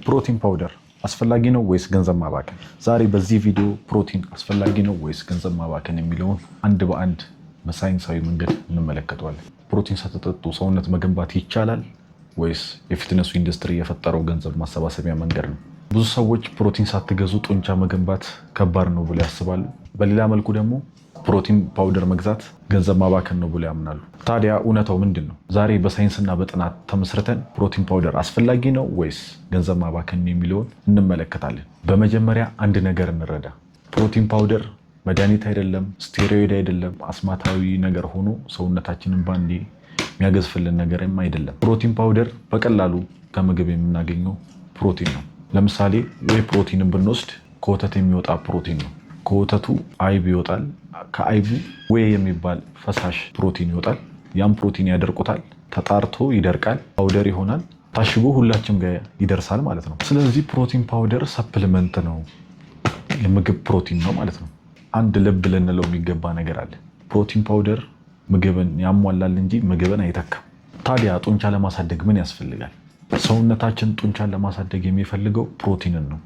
ፕሮቲን ፓውደር አስፈላጊ ነው ወይስ ገንዘብ ማባከን? ዛሬ በዚህ ቪዲዮ ፕሮቲን አስፈላጊ ነው ወይስ ገንዘብ ማባከን የሚለውን አንድ በአንድ በሳይንሳዊ መንገድ እንመለከተዋለን። ፕሮቲን ሳትጠጡ ሰውነት መገንባት ይቻላል ወይስ የፊትነሱ ኢንዱስትሪ የፈጠረው ገንዘብ ማሰባሰቢያ መንገድ ነው? ብዙ ሰዎች ፕሮቲን ሳትገዙ ጡንቻ መገንባት ከባድ ነው ብለው ያስባሉ። በሌላ መልኩ ደግሞ ፕሮቲን ፓውደር መግዛት ገንዘብ ማባከን ነው ብለው ያምናሉ። ታዲያ እውነታው ምንድን ነው? ዛሬ በሳይንስና በጥናት ተመስርተን ፕሮቲን ፓውደር አስፈላጊ ነው ወይስ ገንዘብ ማባከን የሚለውን እንመለከታለን። በመጀመሪያ አንድ ነገር እንረዳ። ፕሮቲን ፓውደር መድኃኒት አይደለም፣ ስቴሮይድ አይደለም፣ አስማታዊ ነገር ሆኖ ሰውነታችንን ባንዴ የሚያገዝፍልን ነገርም አይደለም። ፕሮቲን ፓውደር በቀላሉ ከምግብ የምናገኘው ፕሮቲን ነው። ለምሳሌ ወይ ፕሮቲንን ብንወስድ ከወተት የሚወጣ ፕሮቲን ነው። ከወተቱ አይብ ይወጣል። ከአይቡ ወይ የሚባል ፈሳሽ ፕሮቲን ይወጣል። ያም ፕሮቲን ያደርቁታል፣ ተጣርቶ ይደርቃል፣ ፓውደር ይሆናል፣ ታሽጎ ሁላችንም ጋር ይደርሳል ማለት ነው። ስለዚህ ፕሮቲን ፓውደር ሰፕሊመንት ነው፣ የምግብ ፕሮቲን ነው ማለት ነው። አንድ ልብ ልንለው የሚገባ ነገር አለ። ፕሮቲን ፓውደር ምግብን ያሟላል እንጂ ምግብን አይተካም። ታዲያ ጡንቻ ለማሳደግ ምን ያስፈልጋል? ሰውነታችን ጡንቻን ለማሳደግ የሚፈልገው ፕሮቲንን ነው፣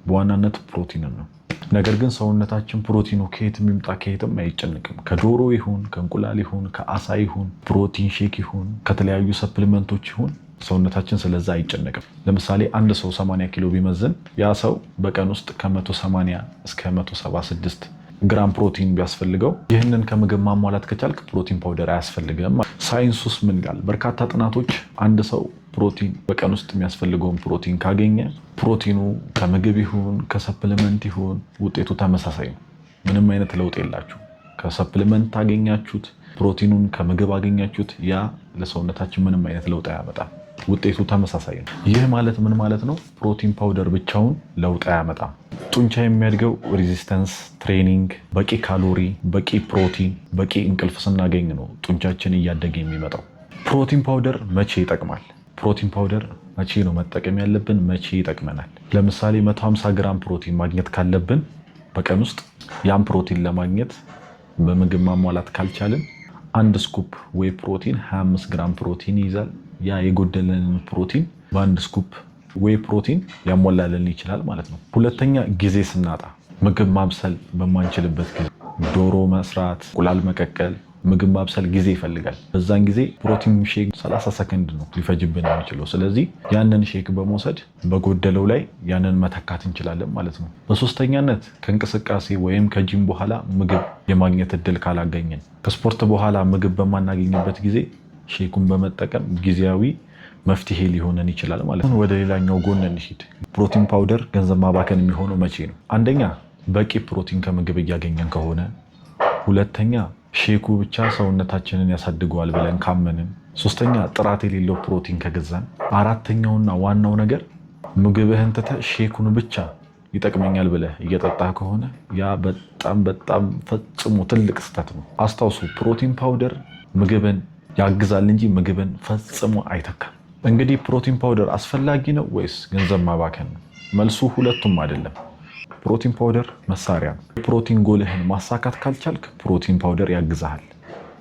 በዋናነት ፕሮቲንን ነው። ነገር ግን ሰውነታችን ፕሮቲኑ ከየትም ይምጣ ከየትም አይጨንቅም። ከዶሮ ይሁን ከእንቁላል ይሁን ከአሳ ይሁን ፕሮቲን ሼክ ይሁን ከተለያዩ ሰፕሊመንቶች ይሁን ሰውነታችን ስለዛ አይጨነቅም። ለምሳሌ አንድ ሰው 80 ኪሎ ቢመዝን ያ ሰው በቀን ውስጥ ከ180 እስከ 176 ግራም ፕሮቲን ቢያስፈልገው ይህንን ከምግብ ማሟላት ከቻልክ ፕሮቲን ፓውደር አያስፈልግም። ሳይንሱስ ምን ይላል? በርካታ ጥናቶች አንድ ሰው ፕሮቲን በቀን ውስጥ የሚያስፈልገውን ፕሮቲን ካገኘ ፕሮቲኑ ከምግብ ይሁን ከሰፕሊመንት ይሁን ውጤቱ ተመሳሳይ ነው። ምንም አይነት ለውጥ የላችሁ። ከሰፕሊመንት አገኛችሁት ፕሮቲኑን ከምግብ አገኛችሁት፣ ያ ለሰውነታችን ምንም አይነት ለውጥ አያመጣም። ውጤቱ ተመሳሳይ ነው። ይህ ማለት ምን ማለት ነው? ፕሮቲን ፓውደር ብቻውን ለውጥ አያመጣም። ጡንቻ የሚያድገው ሬዚስተንስ ትሬኒንግ፣ በቂ ካሎሪ፣ በቂ ፕሮቲን፣ በቂ እንቅልፍ ስናገኝ ነው ጡንቻችን እያደገ የሚመጣው። ፕሮቲን ፓውደር መቼ ይጠቅማል? ፕሮቲን ፓውደር መቼ ነው መጠቀም ያለብን? መቼ ይጠቅመናል? ለምሳሌ 150 ግራም ፕሮቲን ማግኘት ካለብን በቀን ውስጥ ያን ፕሮቲን ለማግኘት በምግብ ማሟላት ካልቻልን አንድ ስኩፕ ወይ ፕሮቲን 25 ግራም ፕሮቲን ይይዛል። ያ የጎደለንን ፕሮቲን በአንድ ስኩፕ ወይ ፕሮቲን ያሟላልን ይችላል ማለት ነው። ሁለተኛ ጊዜ ስናጣ፣ ምግብ ማብሰል በማንችልበት ጊዜ ዶሮ መስራት፣ እንቁላል መቀቀል፣ ምግብ ማብሰል ጊዜ ይፈልጋል። በዛን ጊዜ ፕሮቲን ሼክ 30 ሰከንድ ነው ሊፈጅብን የሚችለው። ስለዚህ ያንን ሼክ በመውሰድ በጎደለው ላይ ያንን መተካት እንችላለን ማለት ነው። በሶስተኛነት ከእንቅስቃሴ ወይም ከጂም በኋላ ምግብ የማግኘት እድል ካላገኘን፣ ከስፖርት በኋላ ምግብ በማናገኝበት ጊዜ ሼኩን በመጠቀም ጊዜያዊ መፍትሄ ሊሆነን ይችላል ማለት ነው። ወደ ሌላኛው ጎን እንሂድ። ፕሮቲን ፓውደር ገንዘብ ማባከን የሚሆነው መቼ ነው? አንደኛ በቂ ፕሮቲን ከምግብ እያገኘን ከሆነ፣ ሁለተኛ ሼኩ ብቻ ሰውነታችንን ያሳድገዋል ብለን ካመንን፣ ሶስተኛ ጥራት የሌለው ፕሮቲን ከገዛን፣ አራተኛውና ዋናው ነገር ምግብህን ትተህ ሼኩን ብቻ ይጠቅመኛል ብለህ እየጠጣህ ከሆነ ያ በጣም ፈጽሞ ትልቅ ስህተት ነው። አስታውሱ፣ ፕሮቲን ፓውደር ምግብን ያግዛል እንጂ ምግብን ፈጽሞ አይተካም። እንግዲህ ፕሮቲን ፓውደር አስፈላጊ ነው ወይስ ገንዘብ ማባከን ነው? መልሱ ሁለቱም አይደለም። ፕሮቲን ፓውደር መሳሪያ ነው። የፕሮቲን ጎልህን ማሳካት ካልቻልክ ፕሮቲን ፓውደር ያግዛሃል።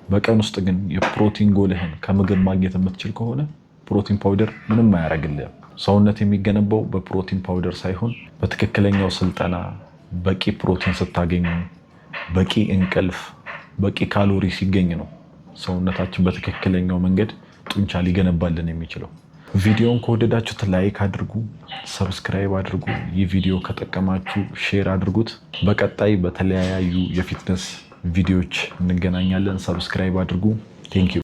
በቀን ውስጥ ግን የፕሮቲን ጎልህን ከምግብ ማግኘት የምትችል ከሆነ ፕሮቲን ፓውደር ምንም አያደርግልህም። ሰውነት የሚገነባው በፕሮቲን ፓውደር ሳይሆን በትክክለኛው ስልጠና፣ በቂ ፕሮቲን ስታገኙ፣ በቂ እንቅልፍ፣ በቂ ካሎሪ ሲገኝ ነው ሰውነታችን በትክክለኛው መንገድ ጡንቻ ሊገነባልን የሚችለው። ቪዲዮውን ከወደዳችሁት ላይክ አድርጉ፣ ሰብስክራይብ አድርጉ። ይህ ቪዲዮ ከጠቀማችሁ ሼር አድርጉት። በቀጣይ በተለያዩ የፊትነስ ቪዲዮዎች እንገናኛለን። ሰብስክራይብ አድርጉ። ቴንክ ዩ።